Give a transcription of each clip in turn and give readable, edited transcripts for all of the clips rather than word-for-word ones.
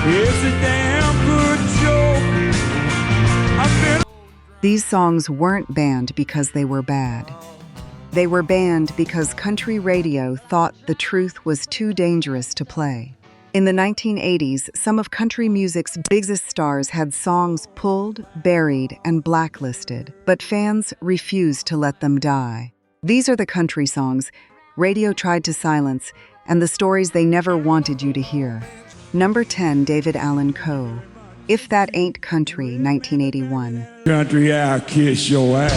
It's a damn good joke. I've been... These songs weren't banned because they were bad. They were banned because country radio thought the truth was too dangerous to play. In the 1980s, some of country music's biggest stars had songs pulled, buried, and blacklisted, but fans refused to let them die. These are the country songs radio tried to silence and the stories they never wanted you to hear. Number 10, David Allan Coe, If That Ain't Country, 1981. Country, I'll kiss your ass.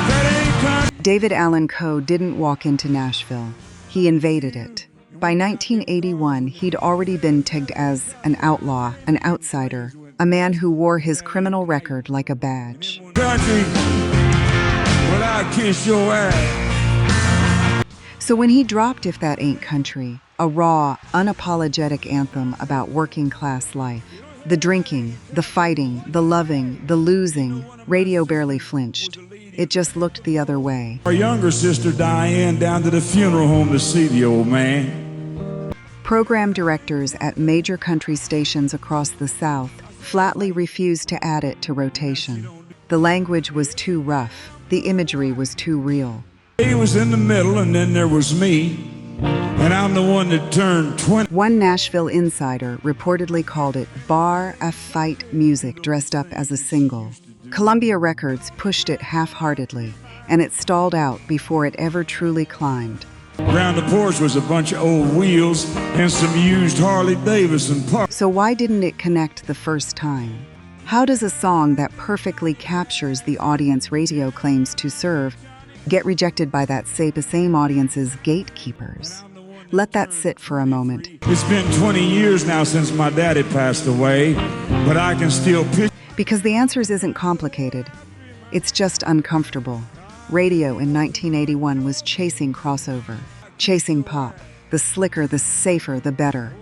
That ain't country. David Allan Coe didn't walk into Nashville. He invaded it. By 1981, he'd already been tagged as an outlaw, an outsider, a man who wore his criminal record like a badge. Country, well, I'll kiss your ass. So when he dropped If That Ain't Country, a raw, unapologetic anthem about working-class life, the drinking, the fighting, the loving, the losing, radio barely flinched. It just looked the other way. Our younger sister Diane down to the funeral home to see the old man. Program directors at major country stations across the South flatly refused to add it to rotation. The language was too rough. The imagery was too real. He was in the middle, and then there was me, and I'm the one that turned 20. One Nashville insider reportedly called it bar a fight music dressed up as a single. Columbia Records pushed it half-heartedly, and it stalled out before it ever truly climbed. Around the porch was a bunch of old wheels and some used Harley-Davidson parts. So why didn't it connect the first time? How does a song that perfectly captures the audience radio claims to serve get rejected by that same audience's gatekeepers? Let that sit for a moment. It's been 20 years now since my daddy passed away, but I can still picture. Because the answer isn't complicated. It's just uncomfortable. Radio in 1981 was chasing crossover, chasing pop. The slicker, the safer, the better.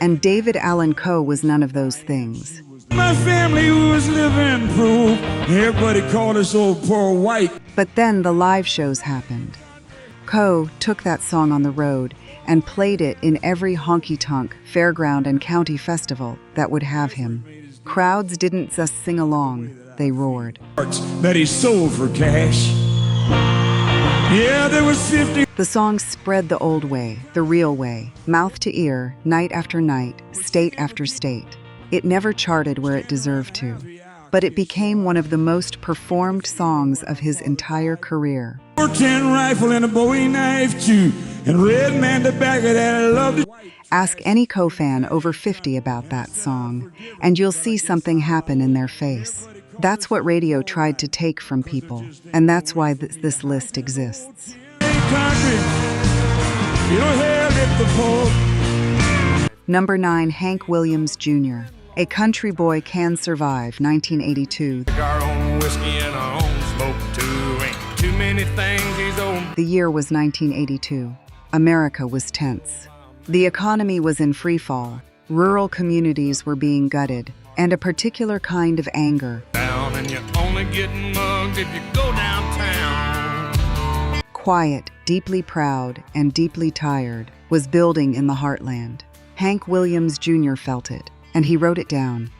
And David Allan Coe was none of those things. My family was living proof. Everybody called us old poor white. But then the live shows happened. Coe took that song on the road and played it in every Honky Tonk, fairground, and county festival that would have him. Crowds didn't just sing along, they roared. That he sold for cash. Yeah, there was 50. The song spread the old way, the real way, mouth to ear, night after night, state after state. It never charted where it deserved to, but it became one of the most performed songs of his entire career. 410 rifle and a Bowie knife too, and red man the back of that, I loved it. Ask any Coe fan over 50 about that song, and you'll see something happen in their face. That's what radio tried to take from people, and that's why this list exists. Number 9, Hank Williams Jr., A Country Boy Can Survive, 1982. The year was 1982. America was tense. The economy was in freefall. Rural communities were being gutted, and a particular kind of anger, and you're only getting mugged if you go downtown. Quiet, deeply proud, and deeply tired, was building in the heartland. Hank Williams Jr. felt it, and he wrote it down.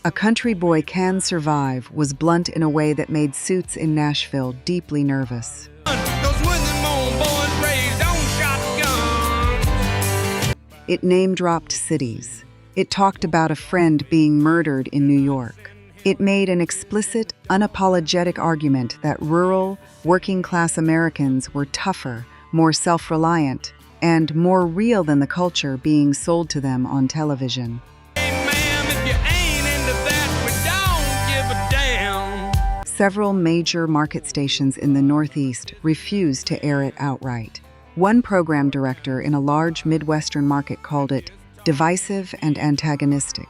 A Country Boy Can Survive was blunt in a way that made suits in Nashville deeply nervous. It name-dropped cities. It talked about a friend being murdered in New York. It made an explicit, unapologetic argument that rural, working-class Americans were tougher, more self-reliant, and more real than the culture being sold to them on television. Several major market stations in the Northeast refused to air it outright. One program director in a large Midwestern market called it divisive and antagonistic.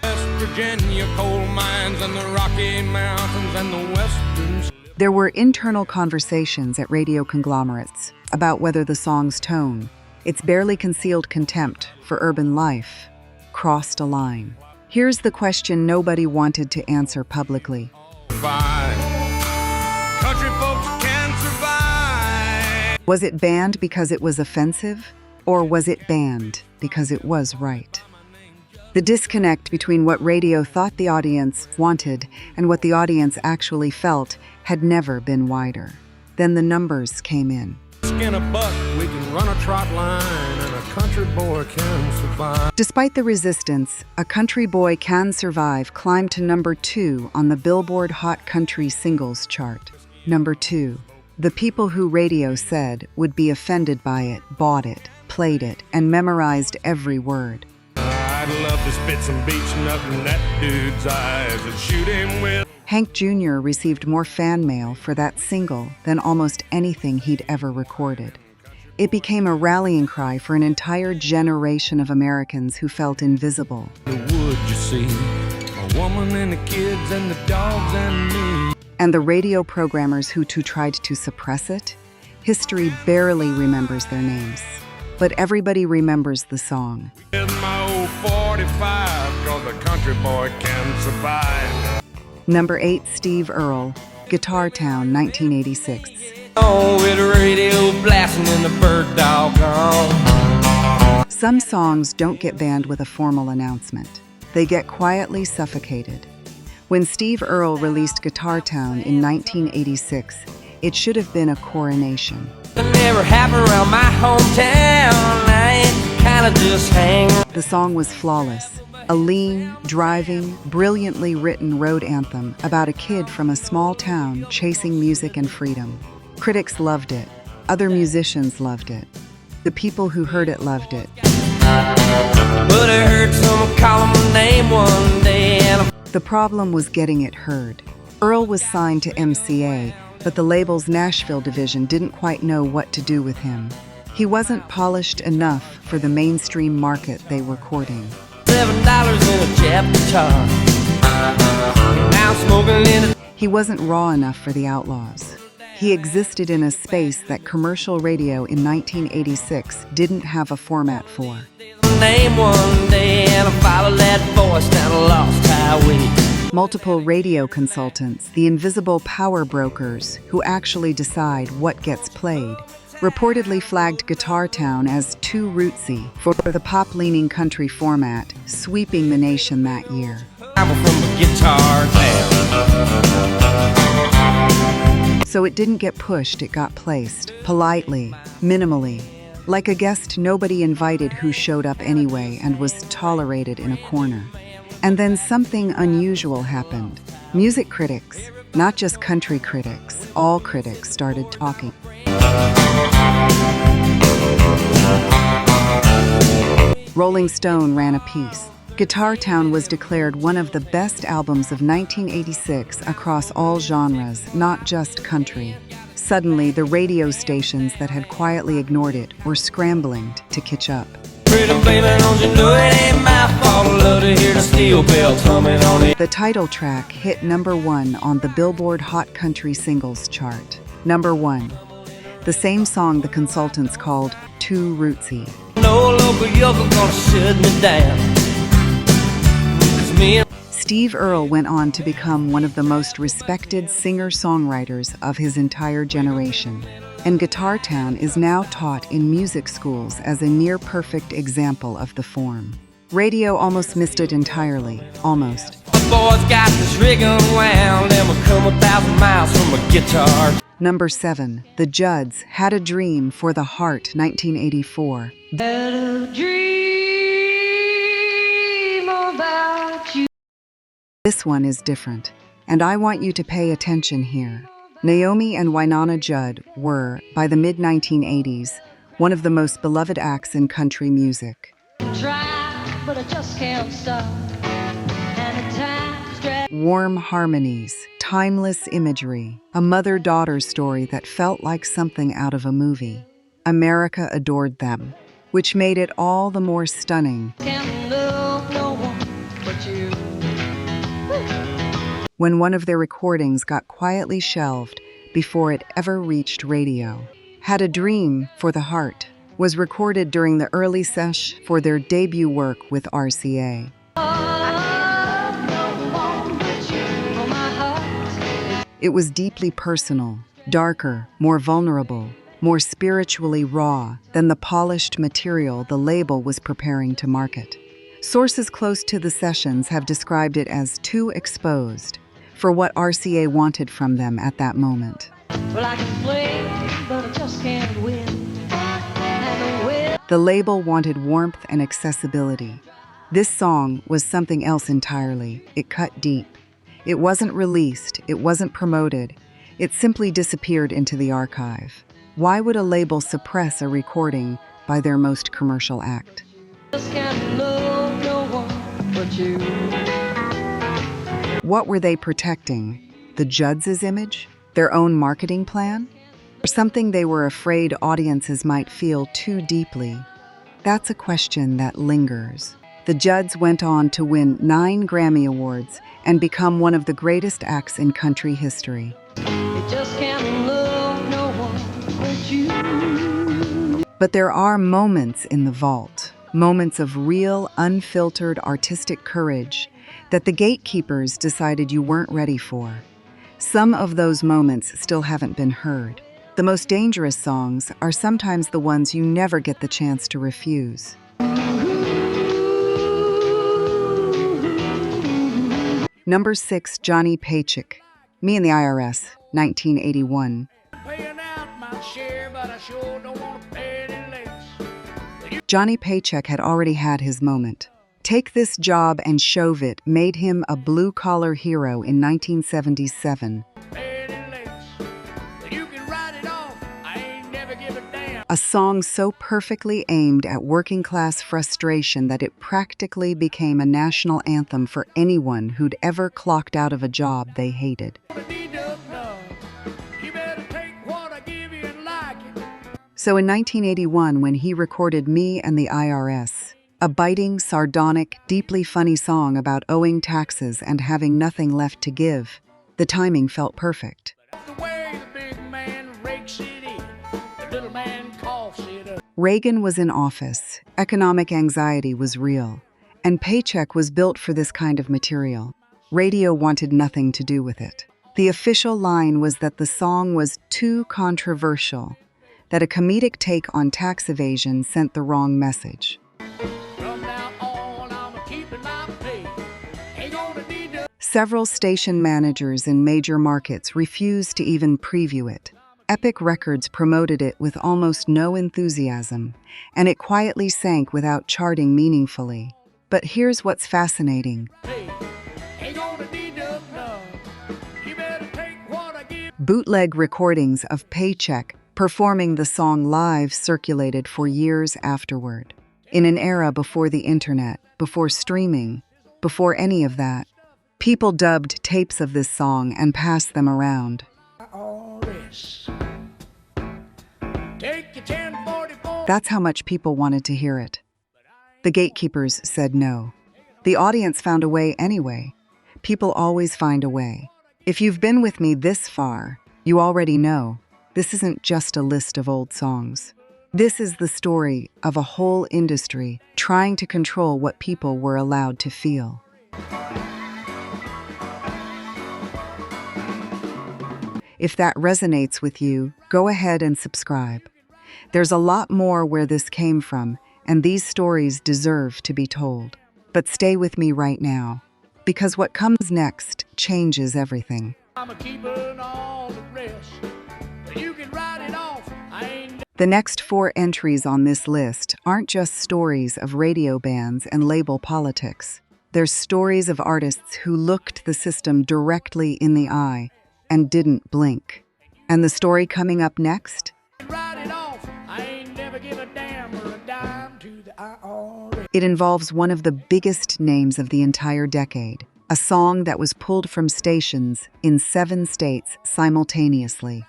West Virginia coal mines and the Rocky Mountains and the Western. There were internal conversations at radio conglomerates about whether the song's tone, its barely concealed contempt for urban life, crossed a line. Here's the question nobody wanted to answer publicly. Country folks can survive. Was it banned because it was offensive, or was it banned because it was right? The disconnect between what radio thought the audience wanted and what the audience actually felt had never been wider. Then the numbers came in. Skin a buck, we can run a trot line, and a country boy can survive. Despite the resistance, A Country Boy Can Survive climbed to number 2 on the Billboard Hot Country Singles chart. Number 2. The people who radio said would be offended by it bought it, played it, and memorized every word. I'd love to spit some beach nut in that dude's eyes and shoot him with. Hank Jr. received more fan mail for that single than almost anything he'd ever recorded. It became a rallying cry for an entire generation of Americans who felt invisible. The wood, you see, a woman and the kids and the dogs and me. And the radio programmers who tried to suppress it? History barely remembers their names. But everybody remembers the song. With my old 45, 'cause a country boy can survive. Number 8, Steve Earle, Guitar Town, 1986. Oh, with the radio blasting and the bird dog on. Some songs don't get banned with a formal announcement. They get quietly suffocated. When Steve Earle released Guitar Town in 1986, it should have been a coronation. It never happened around my hometown. I ain't kinda just hang. The song was flawless. A lean, driving, brilliantly written road anthem about a kid from a small town chasing music and freedom. Critics loved it. Other musicians loved it. The people who heard it loved it. But I heard someone call him a name one day and The problem was getting it heard. Earle was signed to MCA, but the label's Nashville division didn't quite know what to do with him. He wasn't polished enough for the mainstream market they were courting. $7 in a Jap guitar. Now smoking in a He wasn't raw enough for the Outlaws. He existed in a space that commercial radio in 1986 didn't have a format for. name one day and I follow that voice down a lost highway. Multiple radio consultants, the invisible power brokers who actually decide what gets played, reportedly flagged Guitar Town as too rootsy for the pop-leaning country format, sweeping the nation that year. I'm from a Guitar Town. So it didn't get pushed, it got placed, politely, minimally, like a guest nobody invited who showed up anyway and was tolerated in a corner. And then something unusual happened. Music critics, not just country critics, all critics started talking. Rolling Stone ran a piece. Guitar Town was declared one of the best albums of 1986 across all genres, not just country. Suddenly, the radio stations that had quietly ignored it were scrambling to catch up. Pretty baby, don't you know it ain't my fault. I love to hear the steel bells humming on it. The title track hit number 1 on the Billboard Hot Country Singles chart. Number 1. The same song the consultants called Too Rootsy. No local yokel gonna shut me down. 'Cause me and Steve Earle went on to become one of the most respected singer-songwriters of his entire generation. And Guitar Town is now taught in music schools as a near-perfect example of the form. Radio almost missed it entirely, almost. my boys got this rig unwound and we'll come 1,000 miles from a guitar. Number 7, the Judds, Had a Dream for the Heart, 1984. Had a dream about you. This one is different, and I want you to pay attention here. Naomi and Wynonna Judd were, by the mid-1980s, one of the most beloved acts in country music. Try, but I just can't stop. And the time's dragging. Warm harmonies, timeless imagery, a mother-daughter story that felt like something out of a movie. America adored them, which made it all the more stunning Can't love no one but you. when one of their recordings got quietly shelved before it ever reached radio. Had a Dream for the Heart was recorded during the early sesh for their debut work with RCA. It was deeply personal, darker, more vulnerable, more spiritually raw than the polished material the label was preparing to market. Sources close to the sessions have described it as too exposed for what RCA wanted from them at that moment. Well, I can play, but I just can't win. And the will. The label wanted warmth and accessibility. This song was something else entirely. It cut deep. It wasn't released. It wasn't promoted. It simply disappeared into the archive. Why would a label suppress a recording by their most commercial act? Just can't love no one but you. What were they protecting? The Judds' image? Their own marketing plan? Or something they were afraid audiences might feel too deeply? That's a question that lingers. The Judds went on to win 9 Grammy Awards and become one of the greatest acts in country history. It just can't love no one but you. But there are moments in the vault, moments of real, unfiltered artistic courage that the gatekeepers decided you weren't ready for. Some of those moments still haven't been heard. The most dangerous songs are sometimes the ones you never get the chance to refuse. Number 6, Johnny Paycheck, Me and the IRS, 1981. Paying out my share, but I sure don't want to pay any less. Johnny Paycheck had already had his moment. Take This Job and Shove It made him a blue-collar hero in 1977. Pay any less. You can write it off. I ain't never give a damn. A song so perfectly aimed at working-class frustration that it practically became a national anthem for anyone who'd ever clocked out of a job they hated. You better take what I give you and like it. So in 1981, when he recorded Me and the IRS, a biting, sardonic, deeply funny song about owing taxes and having nothing left to give, the timing felt perfect. The way the big man rakes it in, the little man coughs it up. Reagan was in office, economic anxiety was real, and Paycheck was built for this kind of material. Radio wanted nothing to do with it. The official line was that the song was too controversial, that a comedic take on tax evasion sent the wrong message. From now on, I'm keeping my pay. Ain't gonna need to. Several station managers in major markets refused to even preview it. Epic Records promoted it with almost no enthusiasm, and it quietly sank without charting meaningfully. But here's what's fascinating. Ain't gonna need to. You better take what I give. Bootleg recordings of Paycheck performing the song live circulated for years afterward. In an era before the internet, before streaming, before any of that, people dubbed tapes of this song and passed them around. All this. Take your 1044. That's how much people wanted to hear it. The gatekeepers said no. The audience found a way anyway. People always find a way. If you've been with me this far, you already know this isn't just a list of old songs. This is the story of a whole industry trying to control what people were allowed to feel. If that resonates with you, go ahead and subscribe. There's a lot more where this came from, and these stories deserve to be told. But stay with me right now, because what comes next changes everything. I'm keeping all the rest. You can write it off. I ain't. The next 4 entries on this list aren't just stories of radio bans and label politics. They're stories of artists who looked the system directly in the eye and didn't blink. And the story coming up next? Write it off. I ain't never give a damn or a dime to the IRS. It involves one of the biggest names of the entire decade, a song that was pulled from stations in 7 states simultaneously.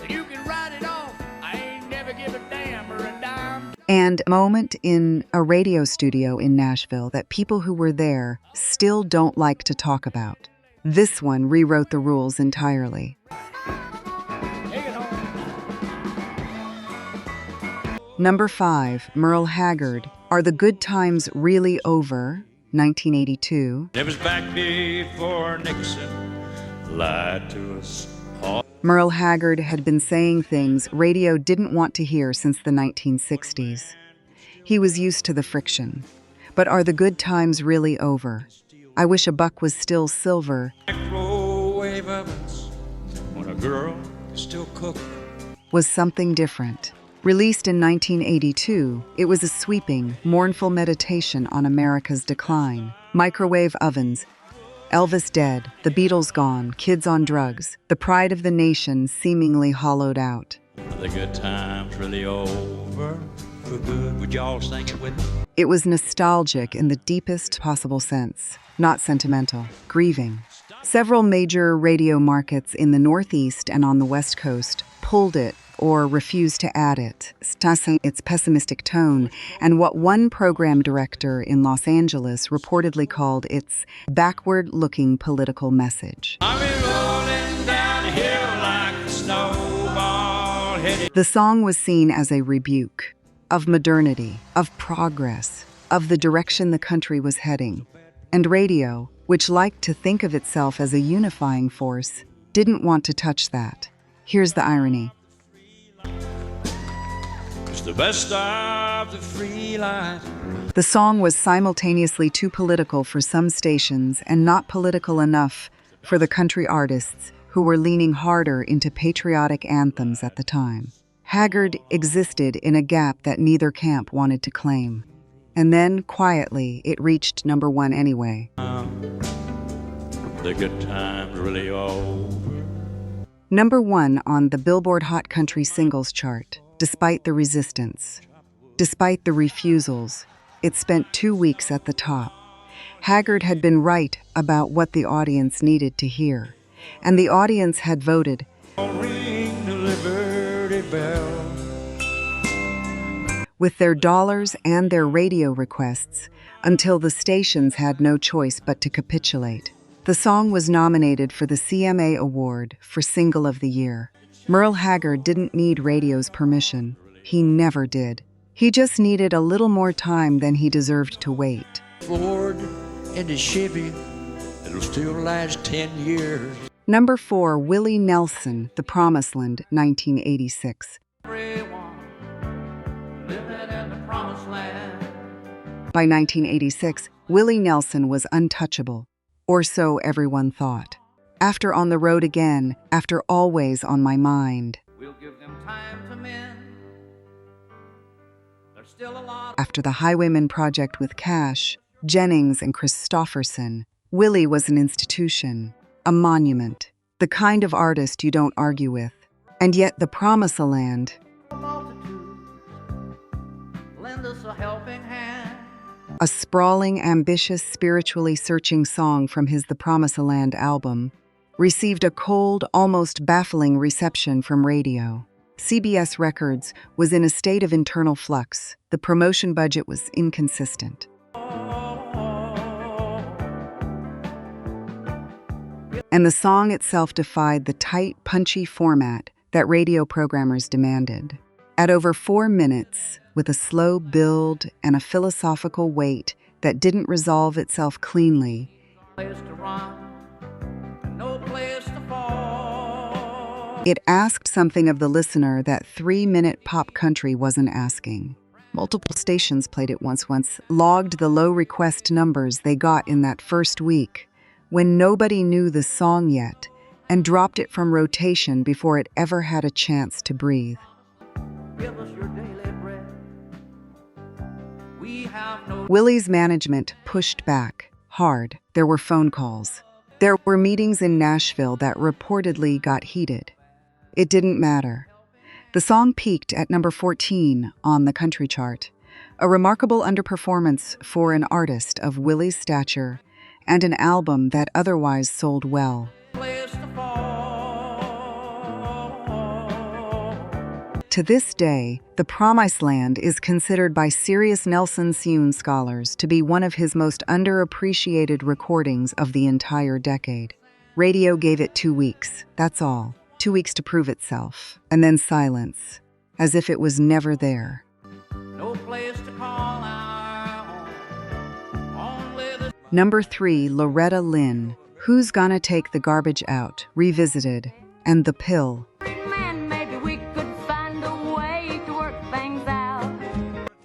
You can write it off. I ain't never give a damn or a dime. And a moment in a radio studio in Nashville that people who were there still don't like to talk about. This one rewrote the rules entirely. Take it home. Number 5, Merle Haggard, Are the Good Times Really Over? 1982. It was back before Nixon lied to us all. Merle Haggard had been saying things radio didn't want to hear since the 1960s. He was used to the friction. But are the good times really over? I wish a buck was still silver Microwave ovens when a girl is still cooking. was something different. Released in 1982, it was a sweeping, mournful meditation on America's decline. Microwave ovens, Elvis dead, the Beatles gone, kids on drugs, the pride of the nation seemingly hollowed out. Are the good times really over for good? Would y'all sing it with me? It was nostalgic in the deepest possible sense, not sentimental, grieving. Several major radio markets in the Northeast and on the West Coast pulled it or refused to add it, stressing its pessimistic tone and what one program director in Los Angeles reportedly called its backward-looking political message. I'll be rolling downhill like a snowball headed. The song was seen as a rebuke of modernity, of progress, of the direction the country was heading. And radio, which liked to think of itself as a unifying force, didn't want to touch that. Here's the irony. It's the best of the free life. The song was simultaneously too political for some stations and not political enough for the country artists who were leaning harder into patriotic anthems at the time. Haggard existed in a gap that neither camp wanted to claim. And then, quietly, it reached number one anyway. The good times really over. Number one on the Billboard Hot Country Singles chart, despite the resistance. Despite the refusals, it spent 2 weeks at the top. Haggard had been right about what the audience needed to hear, and the audience had voted. Ring the Liberty Bell. With their dollars and their radio requests, until the stations had no choice but to capitulate. The song was nominated for the CMA Award for Single of the Year. Merle Haggard didn't need radio's permission. He never did. He just needed a little more time than he deserved to wait. Ford and the Chevy, it'll still last 10 years. Number 4, Willie Nelson, The Promised Land, 1986. By 1986, Willie Nelson was untouchable, or so everyone thought. After On the Road Again, after Always on My Mind, We'll give them time to mend. There's still a lot. after the Highwayman Project with Cash, Jennings and Kristofferson, Willie was an institution, a monument, the kind of artist you don't argue with. And yet the Promised Land, Lend us a helping hand. a sprawling, ambitious, spiritually searching song from his The Promised Land album, received a cold, almost baffling reception from radio. CBS Records was in a state of internal flux. The promotion budget was inconsistent. And the song itself defied the tight, punchy format that radio programmers demanded. At over 4 minutes, with a slow build and a philosophical weight that didn't resolve itself cleanly, Place to run, and no place to fall. it asked something of the listener that 3-minute pop country wasn't asking. Multiple stations played it once, logged the low request numbers they got in that first week, when nobody knew the song yet, and dropped it from rotation before it ever had a chance to breathe. Give us your daily bread. We have no Willie's management pushed back, hard. There were phone calls. There were meetings in Nashville that reportedly got heated. It didn't matter. The song peaked at number 14 on the country chart, a remarkable underperformance for an artist of Willie's stature and an album that otherwise sold well. place to fall. To this day, The Promised Land is considered by serious Nelson Seun scholars to be one of his most underappreciated recordings of the entire decade. Radio gave it 2 weeks, that's all. 2 weeks to prove itself, and then silence, as if it was never there. No place to call our own. Only the Number 3, Loretta Lynn, Who's Gonna Take the Garbage Out, Revisited, and The Pill. Man, maybe we could find a way to work things out.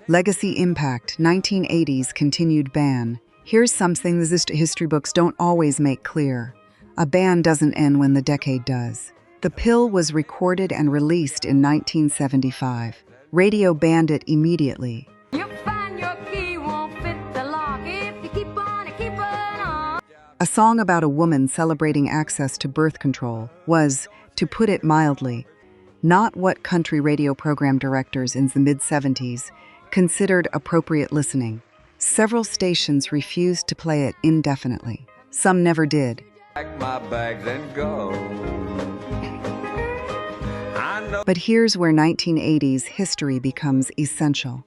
Legacy impact, 1980s continued ban. Here's something the history books don't always make clear. A ban doesn't end when the decade does. The Pill was recorded and released in 1975. Radio banned it immediately. You find your key won't fit the lock if you keep on. A song about a woman celebrating access to birth control was, to put it mildly, not what country radio program directors in the mid-70s considered appropriate listening. Several stations refused to play it indefinitely. Some never did. Pack my bags and go. I know. But here's where 1980s history becomes essential.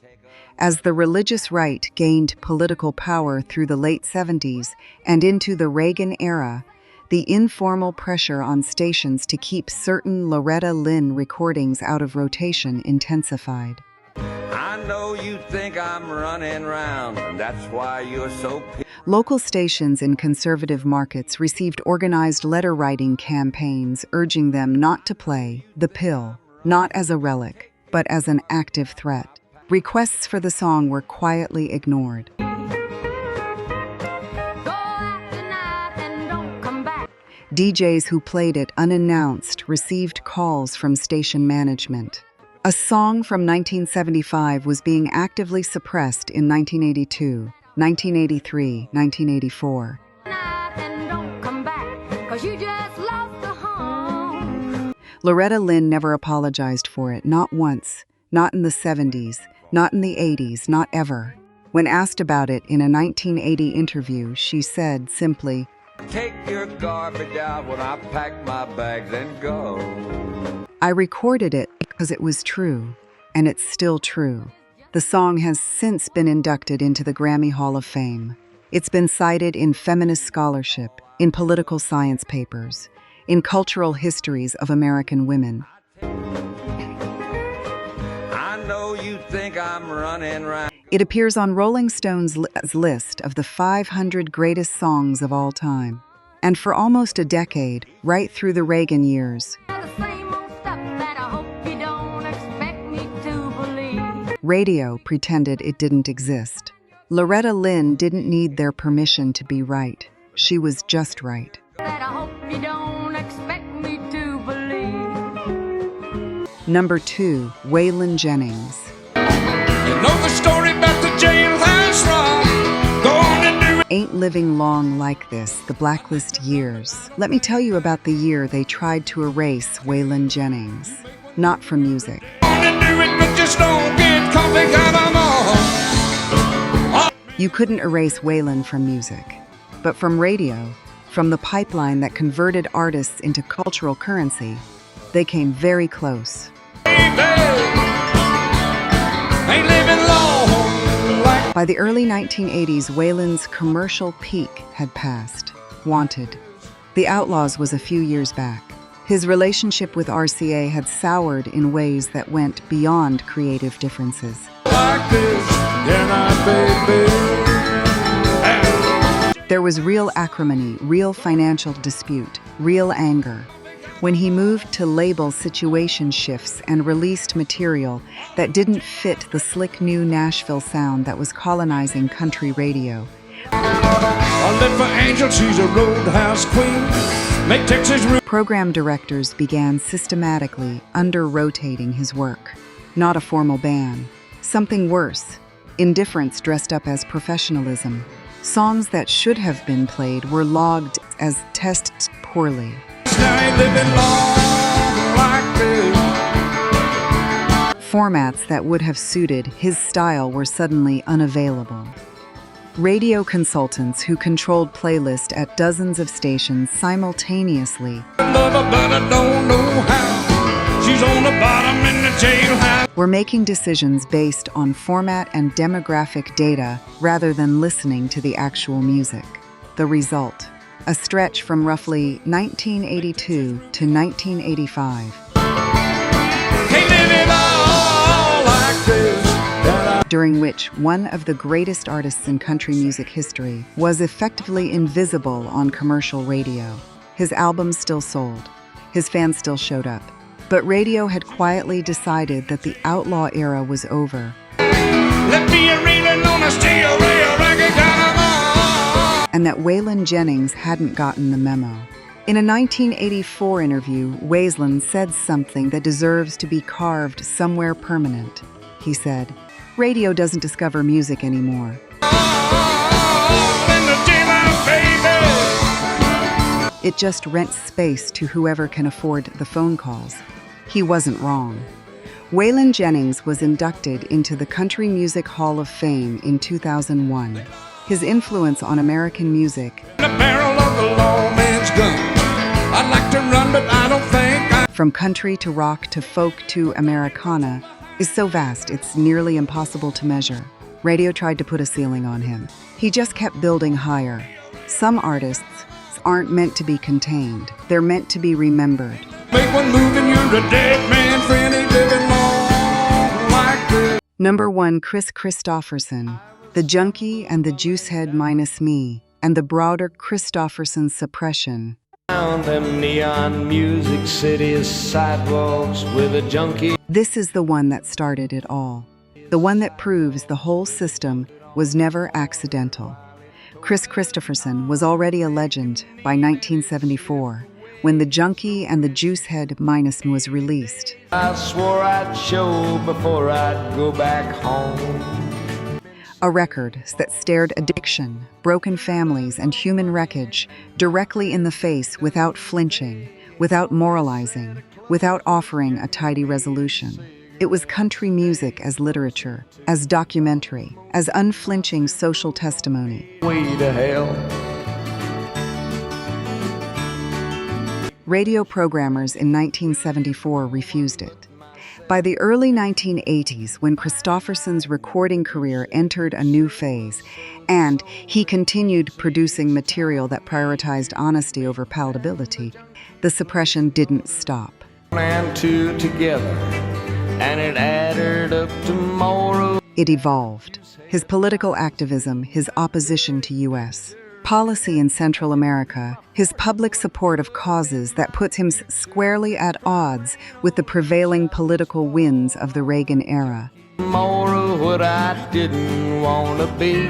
As the religious right gained political power through the late 70s and into the Reagan era, the informal pressure on stations to keep certain Loretta Lynn recordings out of rotation intensified. I know you think I'm running round, and that's why you're so Local stations in conservative markets received organized letter-writing campaigns urging them not to play The Pill, not as a relic, but as an active threat. Requests for the song were quietly ignored. Go out tonight and don't come back. DJs who played it unannounced received calls from station management. A song from 1975 was being actively suppressed in 1982, 1983, 1984. Tonight and don't come back, 'cause you just lost the home. Loretta Lynn never apologized for it, not once, not in the 70s, not in the 80s, not ever. When asked about it in a 1980 interview, she said simply, take your garbage out when I pack my bags and go. I recorded it because it was true, and it's still true. The song has since been inducted into the Grammy Hall of Fame. It's been cited in feminist scholarship, in political science papers, in cultural histories of American women. I know you think I'm running round. It appears on Rolling Stone's list of the 500 greatest songs of all time. And for almost a decade, right through the Reagan years, The same old stuff that I hope you don't expect me to believe. radio pretended it didn't exist. Loretta Lynn didn't need their permission to be right. She was just right. That I hope you don't expect me to believe. Number 2, Waylon Jennings. You know the story about the jailhouse rock. Go on and do it. Ain't living long like this, the blacklist years. Let me tell you about the year they tried to erase Waylon Jennings. Not from music. Go on and do it, but just don't get coffee got 'em all. You couldn't erase Waylon from music. But from radio, from the pipeline that converted artists into cultural currency, they came very close. Ain't living long like By the early 1980s, Waylon's commercial peak had passed. Wanted. The Outlaws was a few years back. His relationship with RCA had soured in ways that went beyond creative differences. this, can I, baby? There was real acrimony, real financial dispute, real anger. When he moved to label situation shifts and released material that didn't fit the slick new Nashville sound that was colonizing country radio. I live for Angel, she's a roadhouse queen. Make Texas real. Program directors began systematically under-rotating his work. Not a formal ban. Something worse, indifference dressed up as professionalism. Songs that should have been played were logged as tested poorly. Now ain't living long like this. Formats that would have suited his style were suddenly unavailable. Radio consultants who controlled playlists at dozens of stations simultaneously Love her, but I don't know how. She's on the bottom in the jailhouse. were making decisions based on format and demographic data rather than listening to the actual music. The result, a stretch from roughly 1982 to 1985. Ain't living all like this. During which one of the greatest artists in country music history was effectively invisible on commercial radio. His albums still sold. His fans still showed up. But radio had quietly decided that the outlaw era was over. Let me a reeling on a steel rail, ragged dynamo. And that Waylon Jennings hadn't gotten the memo. In a 1984 interview, Waylon said something that deserves to be carved somewhere permanent. He said, "Radio doesn't discover music anymore. It just rents space to whoever can afford the phone calls." He wasn't wrong. Waylon Jennings was inducted into the Country Music Hall of Fame in 2001. His influence on American music, The barrel of the lawman's gun. I'd like to run, but I don't think I... from country to rock to folk to Americana, is so vast it's nearly impossible to measure. Radio tried to put a ceiling on him. He just kept building higher. Some artists aren't meant to be contained. They're meant to be remembered. Make one move and you're a dead man, friend, ain't living long like this. Number 1, Kris Kristofferson, The Junkie and the Juicehead Minus Me, and the broader Kristofferson Suppression. Down them neon music city sidewalks with a junkie. This is the one that started it all. The one that proves the whole system was never accidental. Kris Kristofferson was already a legend by 1974, when The Junkie and the Juicehead Minus Me was released. I swore I'd show before I'd go back home. A record that stared addiction, broken families, and human wreckage directly in the face without flinching, without moralizing, without offering a tidy resolution. It was country music as literature, as documentary, as unflinching social testimony. Way to hell. Radio programmers in 1974 refused it. By the early 1980s, when Kristofferson's recording career entered a new phase, and he continued producing material that prioritized honesty over palatability, the suppression didn't stop. And two together, and it added up tomorrow. It evolved. His political activism, his opposition to U.S. policy in Central America, his public support of causes that puts him squarely at odds with the prevailing political winds of the Reagan era. More of what I didn't want to be.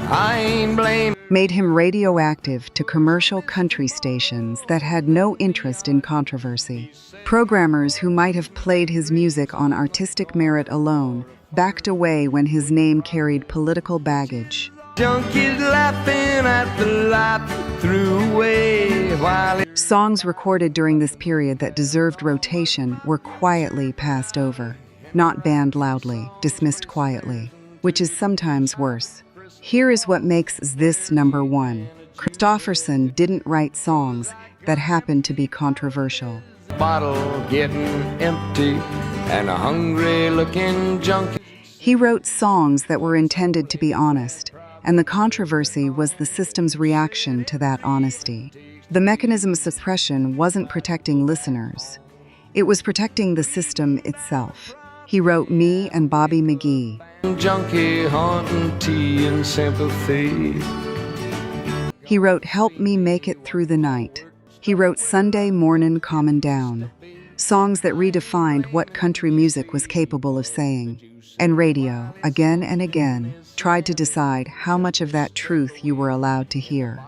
I ain't blame. Made him radioactive to commercial country stations that had no interest in controversy. Programmers who might have played his music on artistic merit alone backed away when his name carried political baggage. Junkies laughing at the life threw away while it... Songs recorded during this period that deserved rotation were quietly passed over, not banned loudly, dismissed quietly, which is sometimes worse. Here is what makes this number 1. Kristofferson didn't write songs that happened to be controversial. Bottle getting empty and a hungry looking junkie. He wrote songs that were intended to be honest, and the controversy was the system's reaction to that honesty. The mechanism of suppression wasn't protecting listeners. It was protecting the system itself. He wrote Me and Bobby McGee. Junkie haunting tea and sympathy. He wrote Help Me Make It Through the Night. He wrote Sunday Mornin' Comin' Down, songs that redefined what country music was capable of saying. And radio, again and again, tried to decide how much of that truth you were allowed to hear.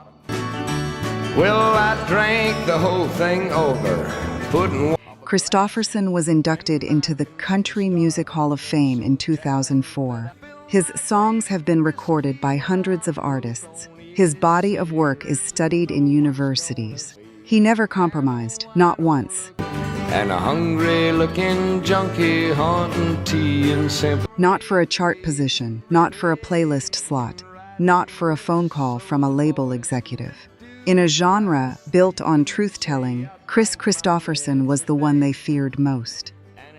Well, I drank the whole thing over, putting... Kristofferson was inducted into the Country Music Hall of Fame in 2004. His songs have been recorded by hundreds of artists. His body of work is studied in universities. He never compromised, not once. And a hungry-looking junkie haunting tea and sympathy. Not for a chart position, not for a playlist slot, not for a phone call from a label executive. In a genre built on truth-telling, Kris Kristofferson was the one they feared most,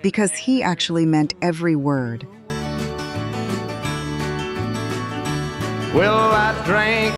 because he actually meant every word. Well, I drank